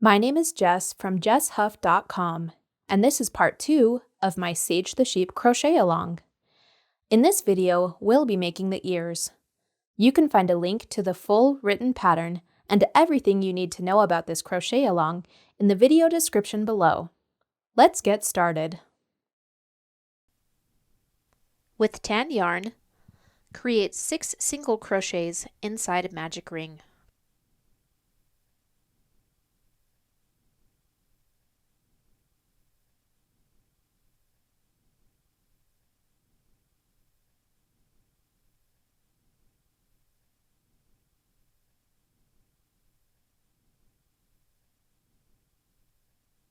My name is Jess from jesshuff.com, and this is part 2 of my Sage the Sheep crochet along. In this video, we'll be making the ears. You can find a link to the full written pattern and everything you need to know about this crochet along in the video description below. Let's get started. With tan yarn, create 6 single crochets inside a magic ring.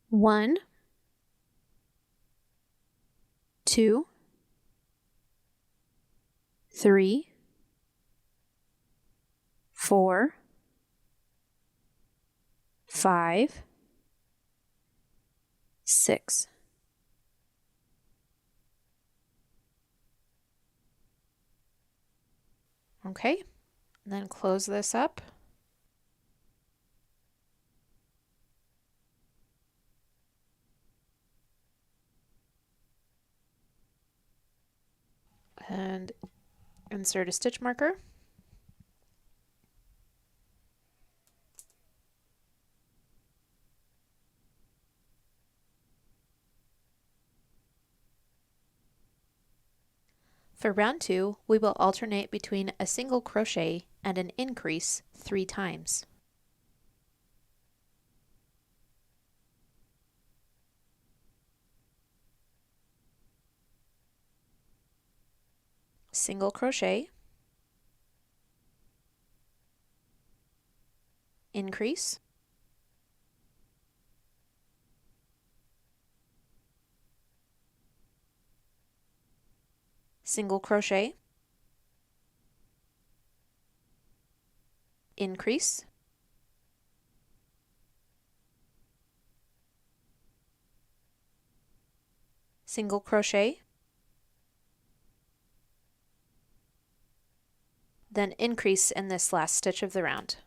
One, 2, 3, 4, 5, 6. Okay, and then close this up. And insert a stitch marker. For round 2, we will alternate between a single crochet and an increase 3 times. Single crochet, increase, single crochet, increase, single crochet, then increase in this last stitch of the round.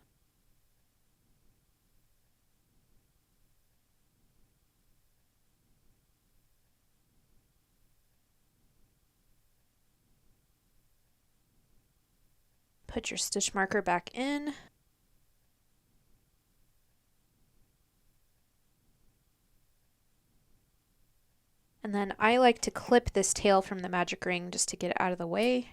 Put your stitch marker back in. And then I like to clip this tail from the magic ring just to get it out of the way.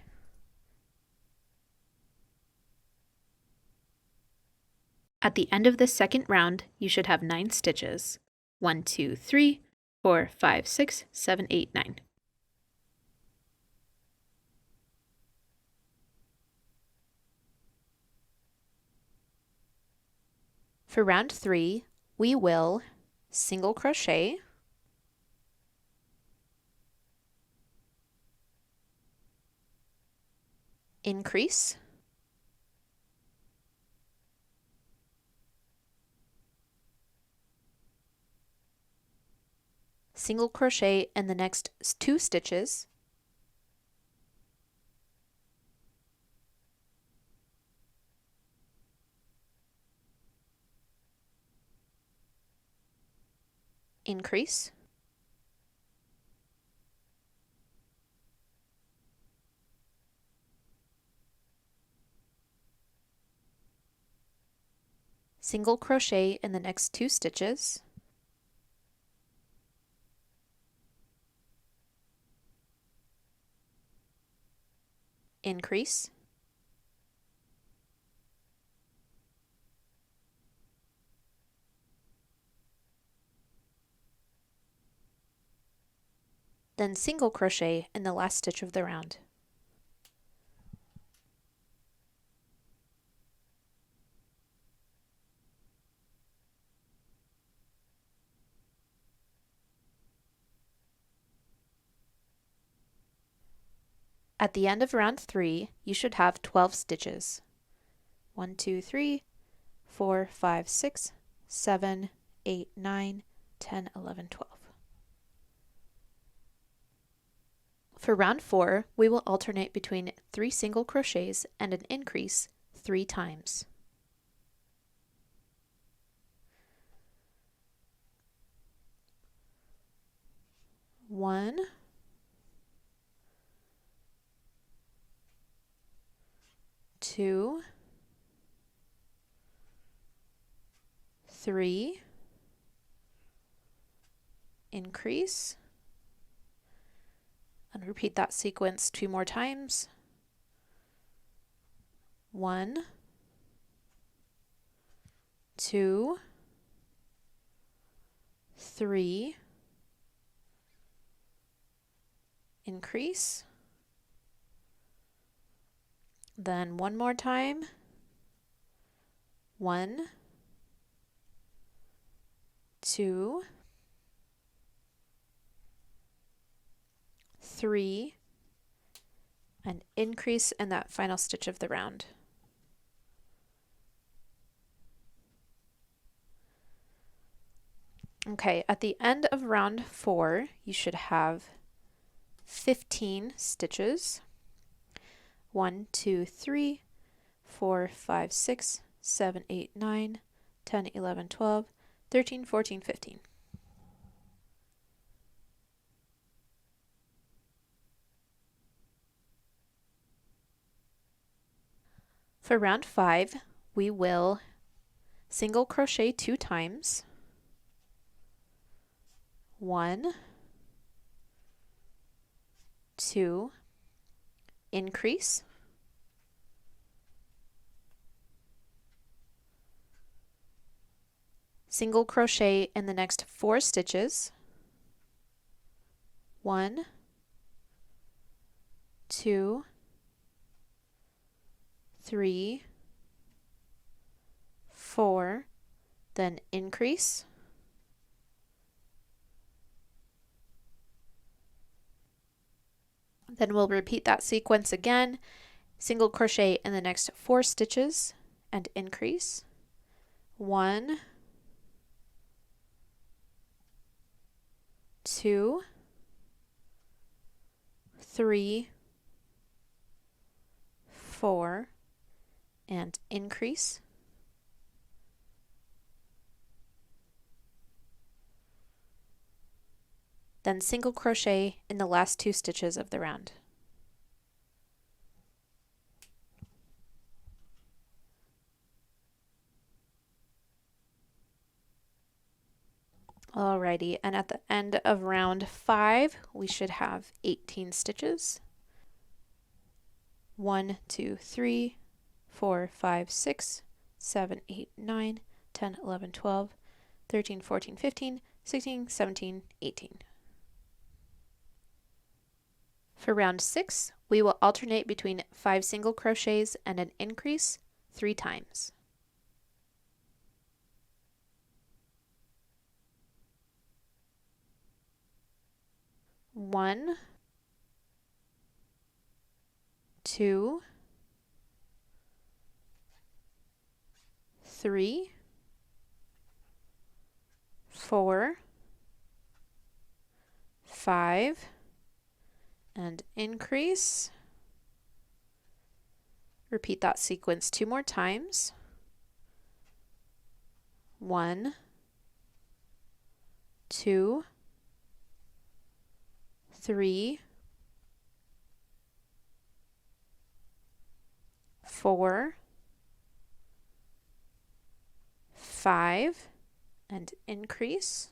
At the end of the second round, you should have 9 stitches. 1, 2, 3, 4, 5, 6, 7, 8, 9. For round 3, we will single crochet, increase, single crochet in the next 2 stitches, increase, single crochet in the next 2 stitches, increase, then single crochet in the last stitch of the round. At the end of round 3, you should have 12 stitches. 1, 2, 3, 4, 5, 6, 7, 8, 9, 10, 11, 12. For round 4, we will alternate between 3 single crochets and an increase 3 times. 1, 2, 3, increase, and repeat that sequence 2 more times. 1, 2, 3, increase, then 1 more time. 1, 2, 3, and increase in that final stitch of the round. Okay, at the end of round 4, you should have 15 stitches. 1, 2, 3, 4, 5, 6, 7, 8, 9, 10, 11, 12, 13, 14, 15. For round 5, we will single crochet 2 times. 1, 2, increase, single crochet in the next 4 stitches. 1, 2, 3, 4, then increase, then we'll repeat that sequence again, single crochet in the next 4 stitches and increase. 1, 2, 3, 4, and increase. Then single crochet in the last 2 stitches of the round. Alrighty, and at the end of round 5, we should have 18 stitches. 1, 2, 3, 4, 5, 6, 7, 8, 9, 10, 11, 12, 13, 14, 15, 16, 17, 18. For round 6, we will alternate between 5 single crochets and an increase 3 times. 1, 2, 3, 4, 5, and increase. Repeat that sequence 2 more times. 1, 2, 3, 4, 5, and increase.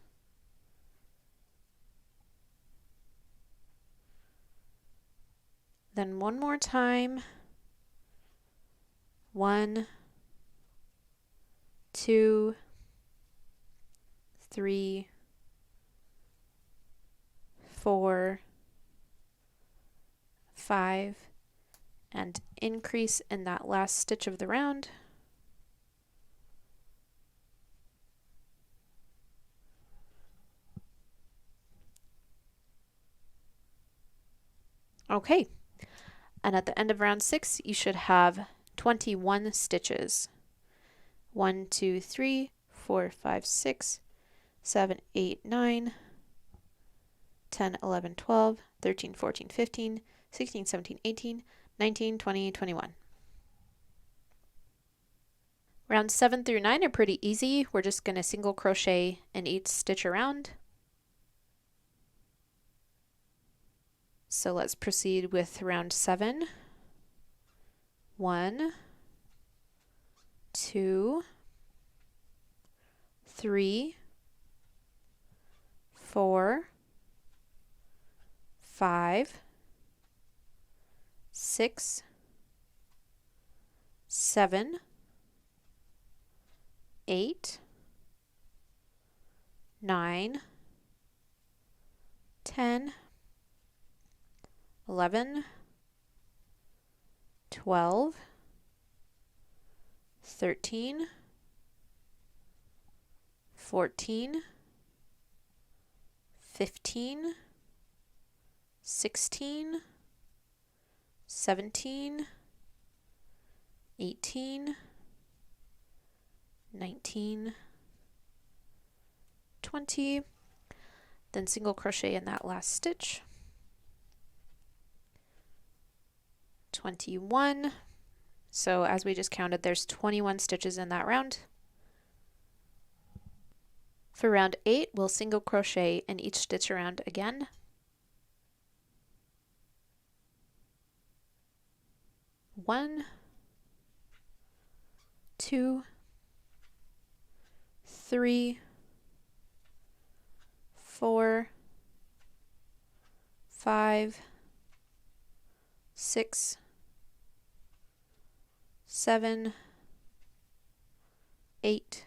Then 1 more time. 1, 2, 3, 4, 5, and increase in that last stitch of the round. Okay, and at the end of round 6, you should have 21 stitches. 1, 2, 3, 4, 5, 6, 7, 8, 9, 10, 11, 12, 13, 14, 15, 16, 17, 18, 19, 20, 21. Rounds 7 through 9 are pretty easy. We're just going to single crochet in each stitch around. So let's proceed with round 7. 1, 2, 3, 4, 5, 6, 7, 8, 9, 10, 11, 12, 13, 14, 15, 16, 17, 18, 19, 20, then single crochet in that last stitch. 21. So as we just counted, there's 21 stitches in that round. For round 8, we'll single crochet in each stitch around again. 1, 2, 3, 4, 5, 6, 7, 8,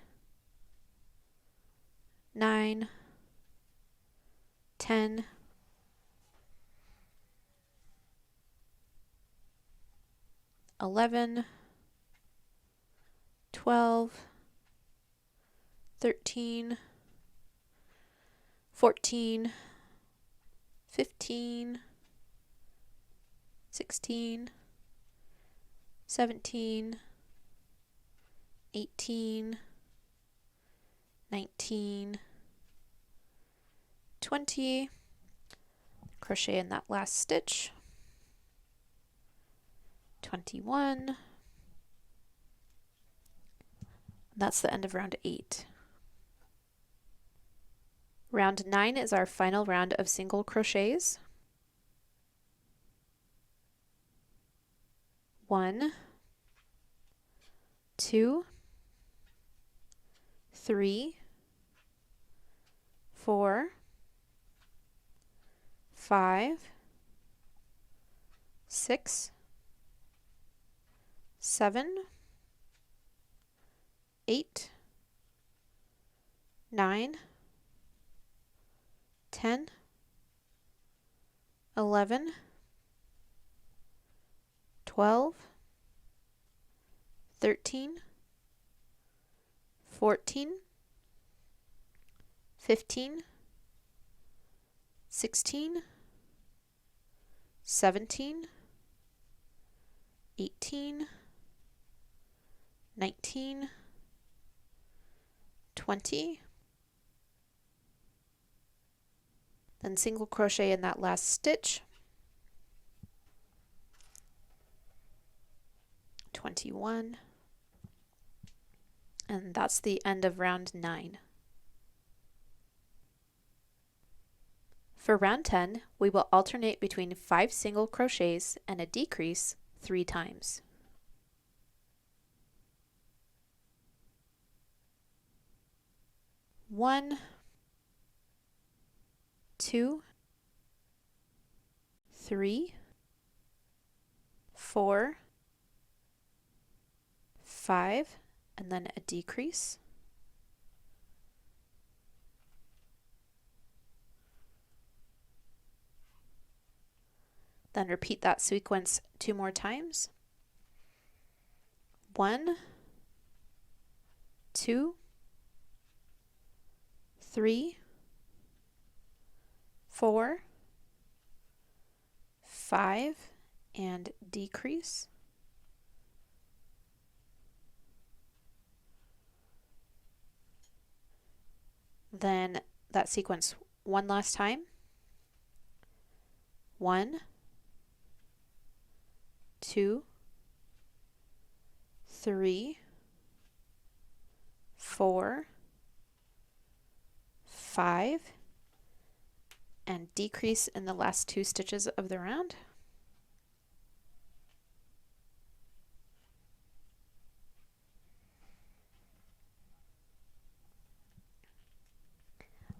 9, 10, 11, 12, 13, 14, 15, 16, 17, 18, 19, 20, crochet in that last stitch, 21. That's the end of round 8. Round 9 is our final round of single crochets. 1, 2, 3, 4, 5, 6, 7, 8, 9, 10, 11, 12, 13, 14, 15, 16, 17, 18, 19, 20, then single crochet in that last stitch, 21, and that's the end of round 9. For round 10, we will alternate between 5 single crochets and a decrease 3 times. 1, 2, 3, 4, 5, and then a decrease. Then repeat that sequence 2 more times. 1, 2, 3, 4, 5, and decrease. Then that sequence one last time. 1, 2, 3, 4, 5, and decrease in the last 2 stitches of the round.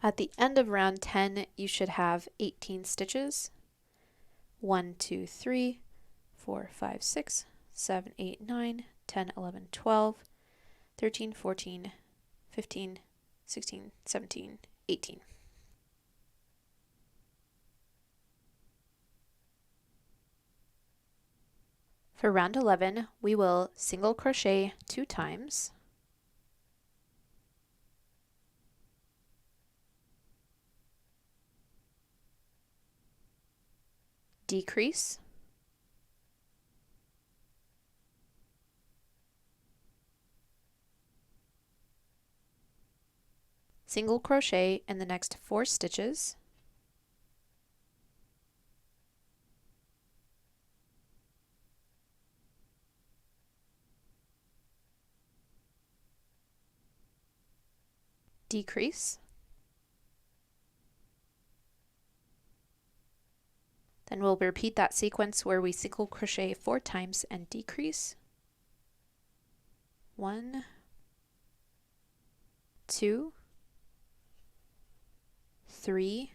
At the end of round 10, you should have 18 stitches. 1, 2, 3, 4, 5, 6, 7, 8, 9, 10, 11, 12, 13, 14, 15, 16, 17, 18. For round 11, we will single crochet 2 times, decrease, single crochet in the next 4 stitches, decrease, then we'll repeat that sequence where we single crochet 4 times and decrease. 1, 2, 3,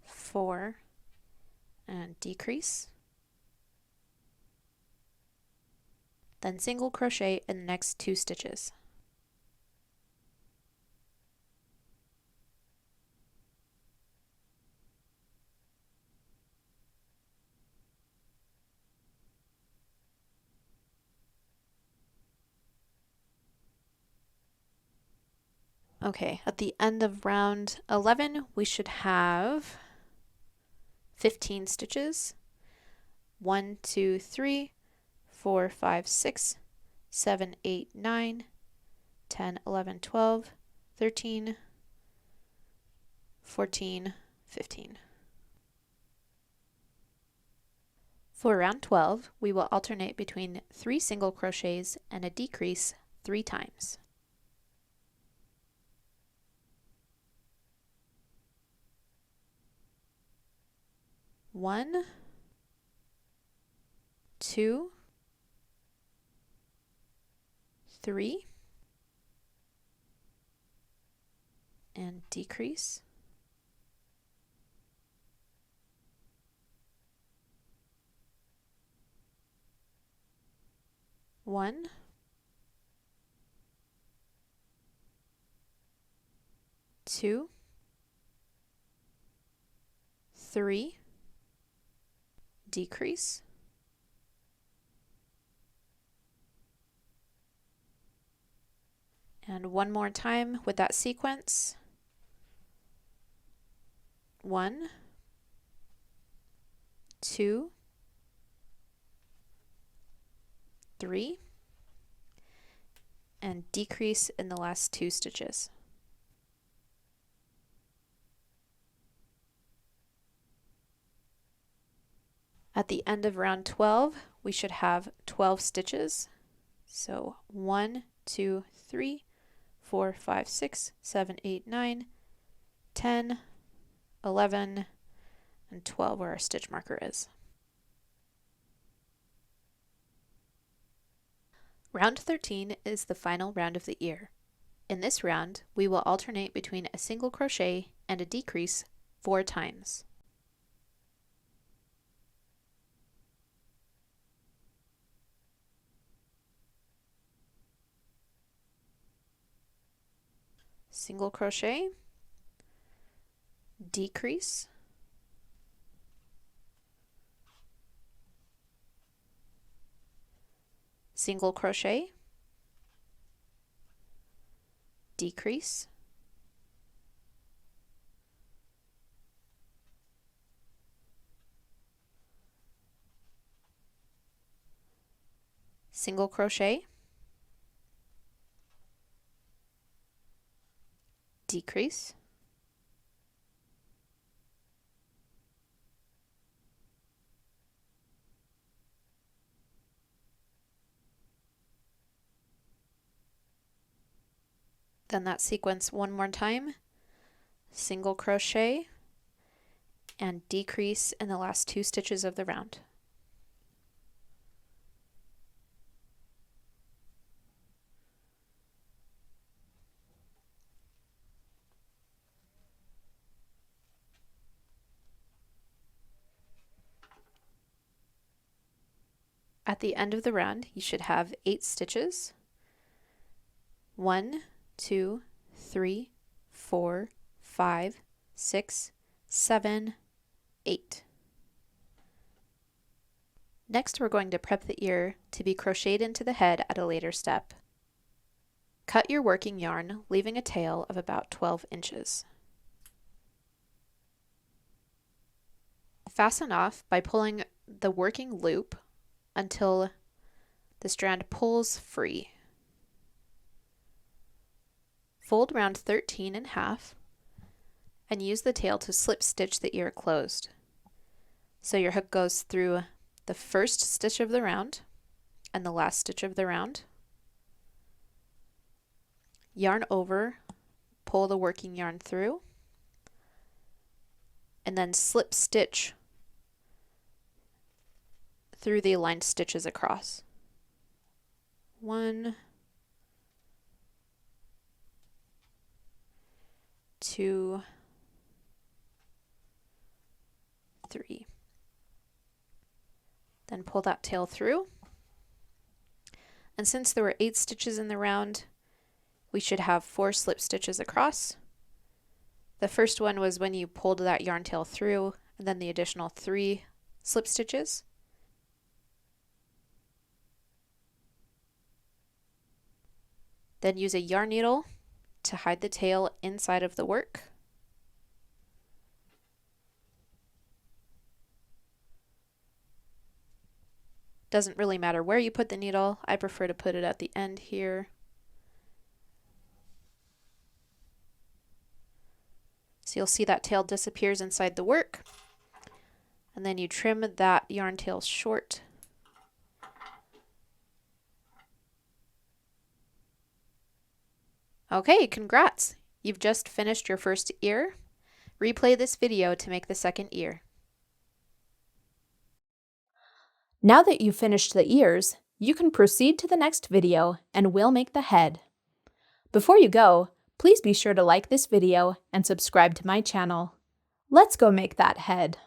4, and decrease. Then single crochet in the next 2 stitches. Okay, at the end of round 11, we should have 15 stitches. 1, 2, 3, 4, 5, 6, 7, 8, 9, 10, 11, 12, 13, 14, 15. For round 12, we will alternate between 3 single crochets and a decrease 3 times. 1, 2, 3, and decrease. 1, 2, 3, decrease. 1 more time with that sequence. 1, 2, 3, and decrease in the last 2 stitches. At the end of round 12, we should have 12 stitches. So 1, 2, 3, 4, 5, 6, 7, 8, 9, 10, 11, and 12 where our stitch marker is. Round 13 is the final round of the ear. In this round, we will alternate between a single crochet and a decrease 4 times. Single crochet, decrease, single crochet, decrease, single crochet, decrease, then that sequence one more time. single crochet, and decrease in the last 2 stitches of the round. At the end of the round, you should have 8 stitches. 1, 2, 3, 4, 5, 6, 7, 8. Next, we're going to prep the ear to be crocheted into the head at a later step. Cut your working yarn, leaving a tail of about 12 inches. Fasten off by pulling the working loop until the strand pulls free. Fold round 13 in half and use the tail to slip stitch the ear closed. So your hook goes through the first stitch of the round and the last stitch of the round. Yarn over, pull the working yarn through, and then slip stitch through the aligned stitches across. 1, 2, 3. Then pull that tail through. And since there were 8 stitches in the round, we should have 4 slip stitches across. The first one was when you pulled that yarn tail through, and then the additional 3 slip stitches. Then use a yarn needle to hide the tail inside of the work. Doesn't really matter where you put the needle. I prefer to put it at the end here. So you'll see that tail disappears inside the work. And then you trim that yarn tail short. Okay, congrats! You've just finished your first ear. Replay this video to make the second ear. Now that you've finished the ears, you can proceed to the next video and we'll make the head. Before you go, please be sure to like this video and subscribe to my channel. Let's go make that head.